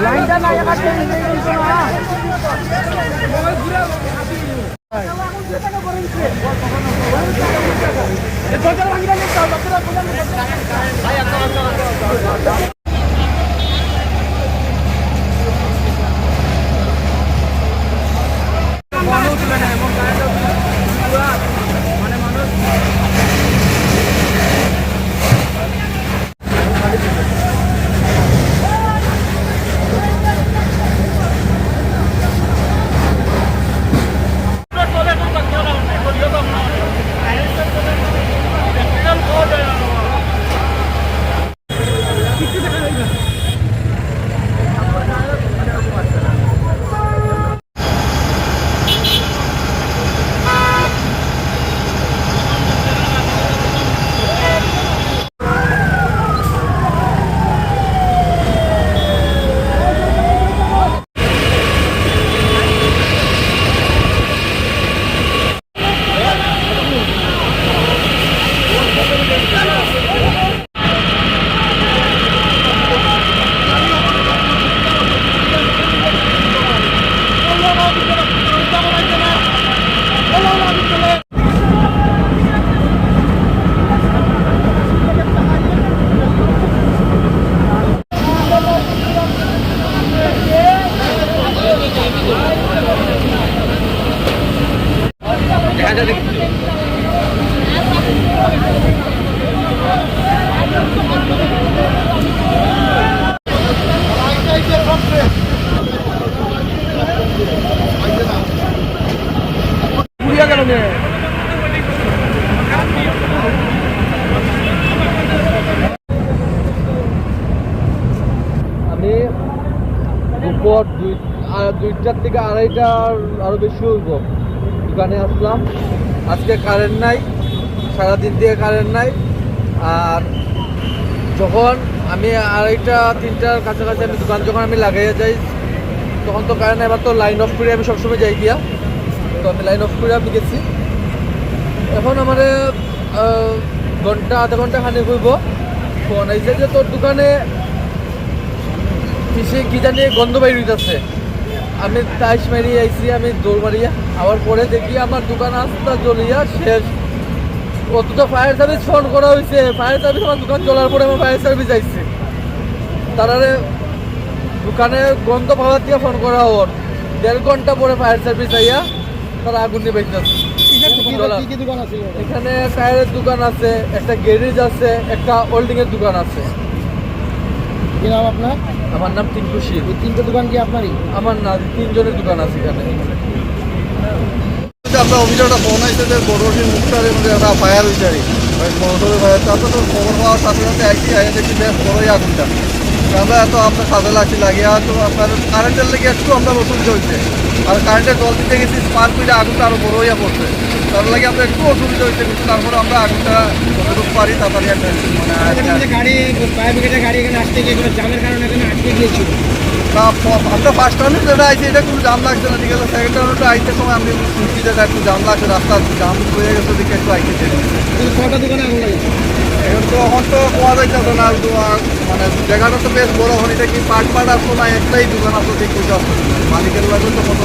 লাইনটা নাই আমি দুপুর 2টার থেকে 2:30 আরো বেশি হইব দোকানে আসলাম। আজকে কারেন্ট নাই, সারাদিন দিয়ে কারেন্ট নাই। আর যখন আমি 2:30-3টার কাছাকাছি আমি দোকান যখন আমি লাগাইয়া যাই তখন তো কারেন্ট এবার তো লাইন অফ করে আমি সবসময় যাই গিয়া, তো আমি লাইন অফ করে আমি গেছি। এখন আমার আধা ঘন্টা খানি হইব ফোন আইছে যে তোর দোকানে কিসে কি জানি গন্ধ বাইর হইতেছে। আমি টাইস মারিয়ে আইছি, আমি দৌড় মারিয়া আবার পরে দেখি আমার দোকান আস্তা জ্বলিয়া শেষ। অথচ ফায়ার সার্ভিস ফোন করা হয়েছে, ফায়ার সার্ভিস আমার দোকান জ্বলার পরে আমার ফায়ার সার্ভিস আইছে। তারারে দোকানে গন্ধ পাওয়ার দিয়ে ফোন করা ওর 1.5 ঘন্টা পরে ফায়ার সার্ভিস আইয়া তারা আগুন নিয়ে বাইতেছে। এখানে টায়ারের দোকান আছে, একটা গ্যারেজ আছে, একটা হোল্ডিং এর দোকান আছে। কি নাম আপনার? আমার নাম টিঙ্কু শীল। এই 3টে দোকান কি আপনারই? আমার না, 3 জনের দোকান আছে এখানে। আমরা অভিযোগটা ফোন আসছে যে বড়টির মুখটার মধ্যে একটা ফায়ার হয়েছে আর বড় ফায়ার। তারপর তো খবর পাওয়ার সাথে সাথে একই আগে দেখি বেশ বড়ই আগুনটা। আমরা এত আপনার সাথে লাগছি লাগিয়ে তো আপনার কারেন্টের লেগে একটু আমরা অসুবিধা হচ্ছে। আর কারেন্টের জল দিতে গেছি স্পার্ক করে আগুনটা আরও বড় হইয়া পড়ছে। তার লাগে আমরা একটু অসুবিধা হচ্ছে, কিন্তু তারপরে আমরা আগুনটা যতটুকু পারি তাড়াতাড়ি একটা মানে গাড়ি ফায়ার ব্রিগেডের গাড়ি এখানে আসতে গিয়ে কোনো জামের কারণে এখানে আটকে গিয়েছিল। আমরা ফার্স্ট টাউনে যেটা আইছি এটা কোনো জাম লাগছে না, ঠিক আছে। সেকেন্ড টাউনটা আইতে সময় আমি শুনছি যেটা একটু জাম লাগছে, রাস্তা জাম হয়ে গেছে দিকে একটু আইতে। কটা দোকানে আগুন লাগছে? এখন তো পাওয়া যাইতেছে না, মানে জায়গাটা তো বেশ বড়। এখন এটা কি পার্ট আসতো না, একটাই দোকান আসতো ঠিক বুঝে আসতো, মালিকের লাগবে তো কত